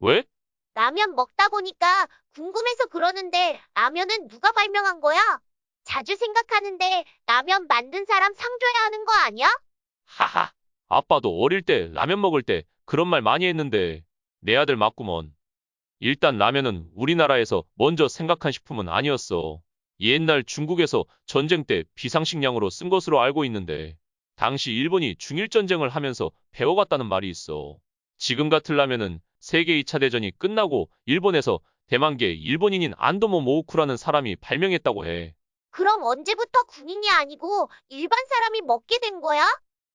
왜? 라면 먹다 보니까 궁금해서 그러는데 라면은 누가 발명한 거야? 자주 생각하는데 라면 만든 사람 상 줘야 하는 거 아니야? 하하. 아빠도 어릴 때 라면 먹을 때 그런 말 많이 했는데 내 아들 맞구먼. 일단 라면은 우리나라에서 먼저 생각한 식품은 아니었어. 옛날 중국에서 전쟁 때 비상식량으로 쓴 것으로 알고 있는데 당시 일본이 중일전쟁을 하면서 배워갔다는 말이 있어. 지금 같으려면은 세계 2차 대전이 끝나고 일본에서 대만계 일본인인 안도모 모우쿠라는 사람이 발명했다고 해. 그럼 언제부터 군인이 아니고 일반 사람이 먹게 된 거야?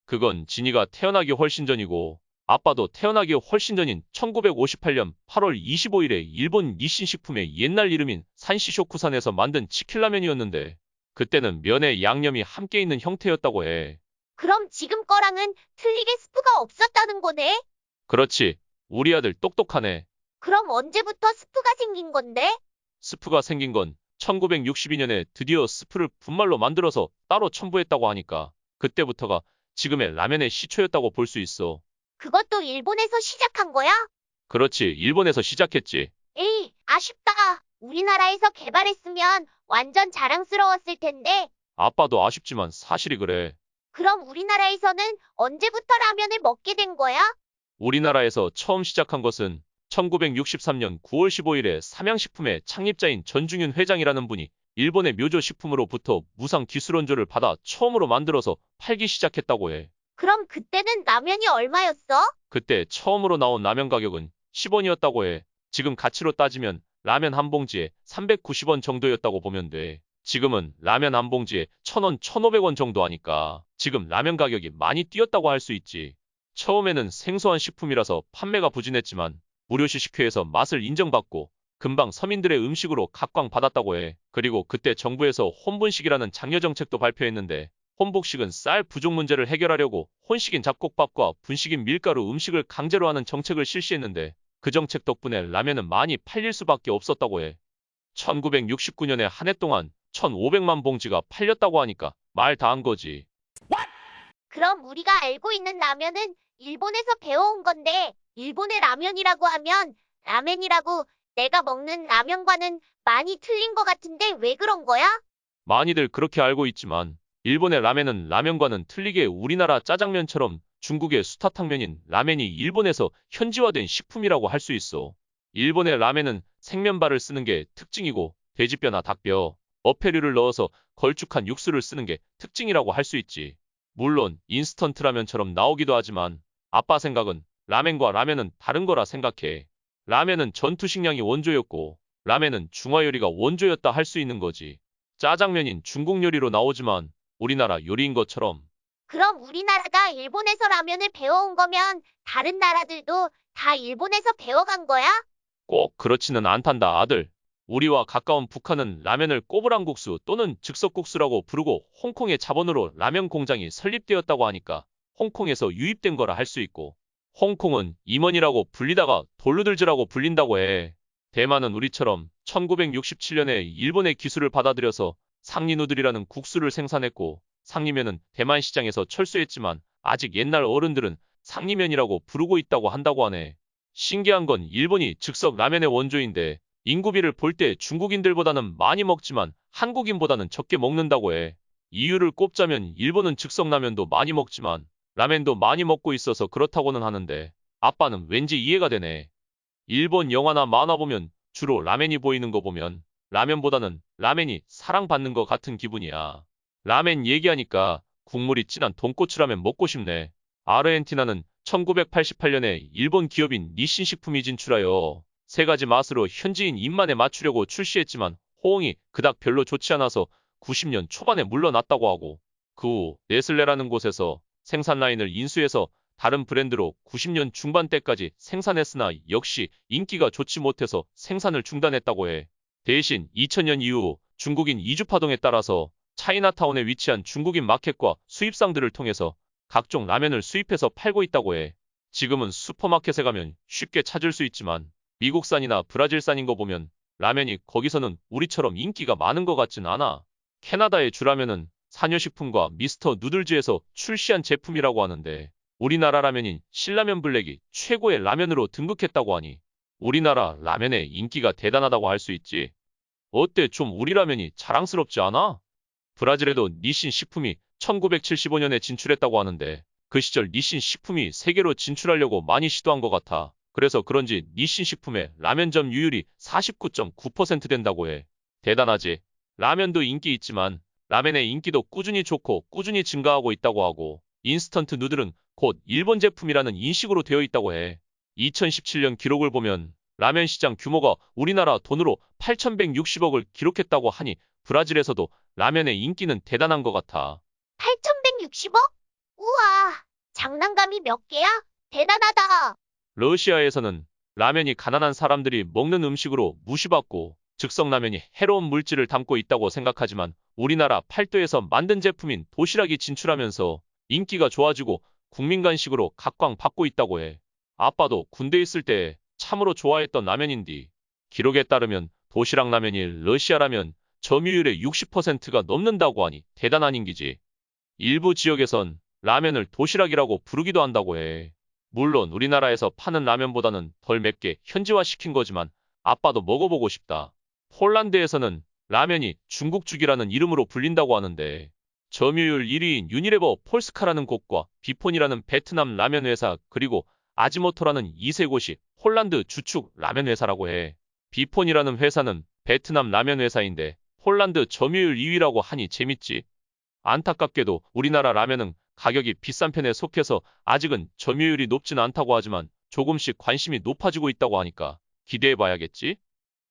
그건 진이가 태어나기 훨씬 전이고 아빠도 태어나기 훨씬 전인 1958년 8월 25일에 일본 니신 식품의 옛날 이름인 산시쇼쿠산에서 만든 치킨라면이었는데 그때는 면에 양념이 함께 있는 형태였다고 해. 그럼 지금 거랑은 틀리게 스프가 없었다는 거네? 그렇지. 우리 아들 똑똑하네. 그럼 언제부터 스프가 생긴 건데? 스프가 생긴 건 1962년에 드디어 스프를 분말로 만들어서 따로 첨부했다고 하니까 그때부터가 지금의 라면의 시초였다고 볼 수 있어. 그것도 일본에서 시작한 거야? 그렇지. 일본에서 시작했지. 에이, 아쉽다. 우리나라에서 개발했으면 완전 자랑스러웠을 텐데. 아빠도 아쉽지만 사실이 그래. 그럼 우리나라에서는 언제부터 라면을 먹게 된 거야? 우리나라에서 처음 시작한 것은 1963년 9월 15일에 삼양식품의 창립자인 전중윤 회장이라는 분이 일본의 묘조 식품으로부터 무상 기술원조를 받아 처음으로 만들어서 팔기 시작했다고 해. 그럼 그때는 라면이 얼마였어? 그때 처음으로 나온 라면 가격은 10원이었다고 해. 지금 가치로 따지면 라면 한 봉지에 390원 정도였다고 보면 돼. 지금은 라면 한 봉지에 1000원, 1500원 정도 하니까 지금 라면 가격이 많이 뛰었다고 할 수 있지. 처음에는 생소한 식품이라서 판매가 부진했지만 무료시식회에서 맛을 인정받고 금방 서민들의 음식으로 각광받았다고 해. 그리고 그때 정부에서 혼분식이라는 장려 정책도 발표했는데 혼복식은 쌀 부족 문제를 해결하려고 혼식인 잡곡밥과 분식인 밀가루 음식을 강제로 하는 정책을 실시했는데 그 정책 덕분에 라면은 많이 팔릴 수밖에 없었다고 해. 1969년에 한 해 동안 1,500만 봉지가 팔렸다고 하니까 말 다 한 거지. 그럼 우리가 알고 있는 라면은 일본에서 배워온 건데, 일본의 라면이라고 하면 라멘이라고 내가 먹는 라면과는 많이 틀린 것 같은데 왜 그런 거야? 많이들 그렇게 알고 있지만 일본의 라멘은 라면과는 틀리게 우리나라 짜장면처럼 중국의 수타탕면인 라멘이 일본에서 현지화된 식품이라고 할 수 있어. 일본의 라멘은 생면발을 쓰는 게 특징이고 돼지뼈나 닭뼈, 어패류를 넣어서 걸쭉한 육수를 쓰는 게 특징이라고 할 수 있지. 물론 인스턴트 라면처럼 나오기도 하지만 아빠 생각은 라멘과 라면은 다른 거라 생각해. 라면은 전투 식량이 원조였고 라멘은 중화 요리가 원조였다 할 수 있는 거지. 짜장면인 중국 요리로 나오지만 우리나라 요리인 것처럼 그럼 우리나라가 일본에서 라면을 배워온 거면 다른 나라들도 다 일본에서 배워간 거야? 꼭 그렇지는 않단다, 아들. 우리와 가까운 북한은 라면을 꼬부랑국수 또는 즉석국수라고 부르고 홍콩의 자본으로 라면 공장이 설립되었다고 하니까 홍콩에서 유입된 거라 할 수 있고 홍콩은 임원이라고 불리다가 돌루들즈라고 불린다고 해. 대만은 우리처럼 1967년에 일본의 기술을 받아들여서 상리누들이라는 국수를 생산했고 상리면은 대만 시장에서 철수했지만 아직 옛날 어른들은 상리면이라고 부르고 있다고 한다고 하네. 신기한 건 일본이 즉석 라면의 원조인데 인구비를 볼 때 중국인들보다는 많이 먹지만 한국인보다는 적게 먹는다고 해. 이유를 꼽자면 일본은 즉석 라면도 많이 먹지만 라멘도 많이 먹고 있어서 그렇다고는 하는데 아빠는 왠지 이해가 되네. 일본 영화나 만화 보면 주로 라멘이 보이는 거 보면 라면보다는 라멘이 사랑받는 것 같은 기분이야. 라멘 얘기하니까 국물이 진한 돈코츠 라면 먹고 싶네. 아르헨티나는 1988년에 일본 기업인 니신 식품이 진출하여 세 가지 맛으로 현지인 입맛에 맞추려고 출시했지만 호응이 그닥 별로 좋지 않아서 90년 초반에 물러났다고 하고 그 후 네슬레라는 곳에서 생산 라인을 인수해서 다른 브랜드로 90년 중반대까지 생산했으나 역시 인기가 좋지 못해서 생산을 중단했다고 해. 대신 2000년 이후 중국인 이주파동에 따라서 차이나타운에 위치한 중국인 마켓과 수입상들을 통해서 각종 라면을 수입해서 팔고 있다고 해. 지금은 슈퍼마켓에 가면 쉽게 찾을 수 있지만 미국산이나 브라질산인 거 보면 라면이 거기서는 우리처럼 인기가 많은 것 같진 않아. 캐나다의 주라면은 사녀식품과 미스터 누들즈에서 출시한 제품이라고 하는데 우리나라 라면인 신라면 블랙이 최고의 라면으로 등극했다고 하니 우리나라 라면의 인기가 대단하다고 할 수 있지. 어때 좀 우리 라면이 자랑스럽지 않아? 브라질에도 니신 식품이 1975년에 진출했다고 하는데 그 시절 니신 식품이 세계로 진출하려고 많이 시도한 것 같아. 그래서 그런지 니신 식품의 라면점 유율이 49.9% 된다고 해. 대단하지. 라면도 인기 있지만 라멘의 인기도 꾸준히 좋고 꾸준히 증가하고 있다고 하고 인스턴트 누들은 곧 일본 제품이라는 인식으로 되어 있다고 해. 2017년 기록을 보면 라면 시장 규모가 우리나라 돈으로 8,160억을 기록했다고 하니 브라질에서도 라면의 인기는 대단한 것 같아. 8,160억? 우와, 장난감이 몇 개야? 대단하다. 러시아에서는 라면이 가난한 사람들이 먹는 음식으로 무시받고 즉석라면이 해로운 물질을 담고 있다고 생각하지만 우리나라 팔도에서 만든 제품인 도시락이 진출하면서 인기가 좋아지고 국민 간식으로 각광받고 있다고 해. 아빠도 군대 있을 때 참으로 좋아했던 라면인디. 기록에 따르면 도시락 라면이 러시아 라면 점유율의 60%가 넘는다고 하니 대단한 인기지. 일부 지역에선 라면을 도시락이라고 부르기도 한다고 해. 물론 우리나라에서 파는 라면보다는 덜 맵게 현지화시킨 거지만 아빠도 먹어보고 싶다. 폴란드에서는 라면이 중국죽이라는 이름으로 불린다고 하는데 점유율 1위인 유니레버 폴스카라는 곳과 비폰이라는 베트남 라면 회사 그리고 아지모토라는 이 세 곳이 폴란드 주축 라면 회사라고 해. 비폰이라는 회사는 베트남 라면 회사인데 폴란드 점유율 2위라고 하니 재밌지. 안타깝게도 우리나라 라면은 가격이 비싼 편에 속해서 아직은 점유율이 높진 않다고 하지만 조금씩 관심이 높아지고 있다고 하니까 기대해봐야겠지?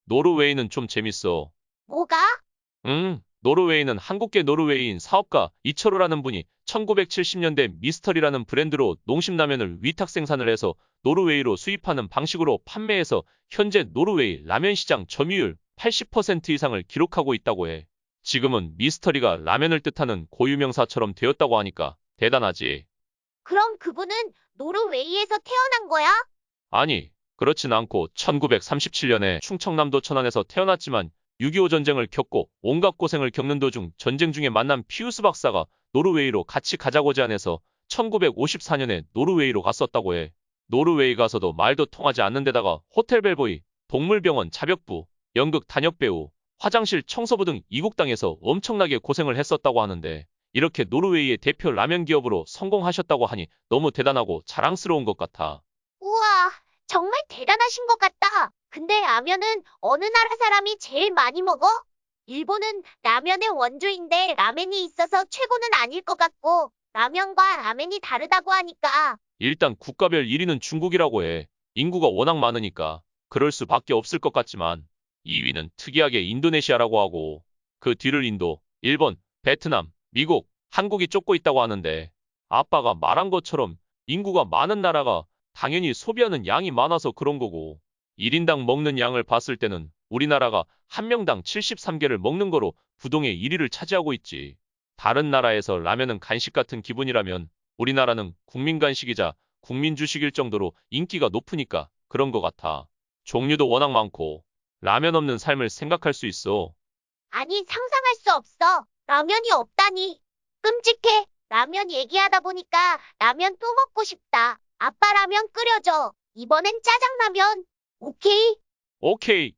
노르웨이는 좀 재밌어. 뭐가? 노르웨이는 한국계 노르웨이인 사업가 이철호라는 분이 1970년대 미스터리라는 브랜드로 농심라면을 위탁 생산을 해서 노르웨이로 수입하는 방식으로 판매해서 현재 노르웨이 라면 시장 점유율 80% 이상을 기록하고 있다고 해. 지금은 미스터리가 라면을 뜻하는 고유명사처럼 되었다고 하니까 대단하지. 그럼 그분은 노르웨이에서 태어난 거야? 아니, 그렇진 않고 1937년에 충청남도 천안에서 태어났지만 6.25 전쟁을 겪고 온갖 고생을 겪는 도중 전쟁 중에 만난 피우스 박사가 노르웨이로 같이 가자고 제안해서 1954년에 노르웨이로 갔었다고 해. 노르웨이 가서도 말도 통하지 않는 데다가 호텔 벨보이, 동물병원 자벽부, 연극 단역배우, 화장실 청소부 등 이국당에서 엄청나게 고생을 했었다고 하는데 이렇게 노르웨이의 대표 라면 기업으로 성공하셨다고 하니 너무 대단하고 자랑스러운 것 같아. 우와, 정말 대단하신 것 같다. 근데 라면은 어느 나라 사람이 제일 많이 먹어? 일본은 라면의 원조인데 라멘이 있어서 최고는 아닐 것 같고 라면과 라멘이 다르다고 하니까. 일단 국가별 1위는 중국이라고 해. 인구가 워낙 많으니까 그럴 수밖에 없을 것 같지만 2위는 특이하게 인도네시아라고 하고 그 뒤를 인도, 일본, 베트남, 미국, 한국이 쫓고 있다고 하는데 아빠가 말한 것처럼 인구가 많은 나라가 당연히 소비하는 양이 많아서 그런 거고 1인당 먹는 양을 봤을 때는 우리나라가 한 명당 73개를 먹는 거로 부동의 1위를 차지하고 있지. 다른 나라에서 라면은 간식 같은 기분이라면 우리나라는 국민 간식이자 국민 주식일 정도로 인기가 높으니까 그런 것 같아. 종류도 워낙 많고 라면 없는 삶을 생각할 수 있어. 아니, 상상할 수 없어. 라면이 없다니. 끔찍해. 라면 얘기하다 보니까 라면 또 먹고 싶다. 아빠 라면 끓여줘. 이번엔 짜장라면. 오케이? 오케이.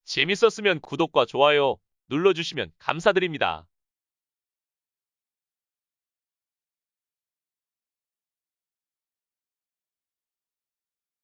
재밌었으면 구독과 좋아요 눌러주시면 감사드립니다.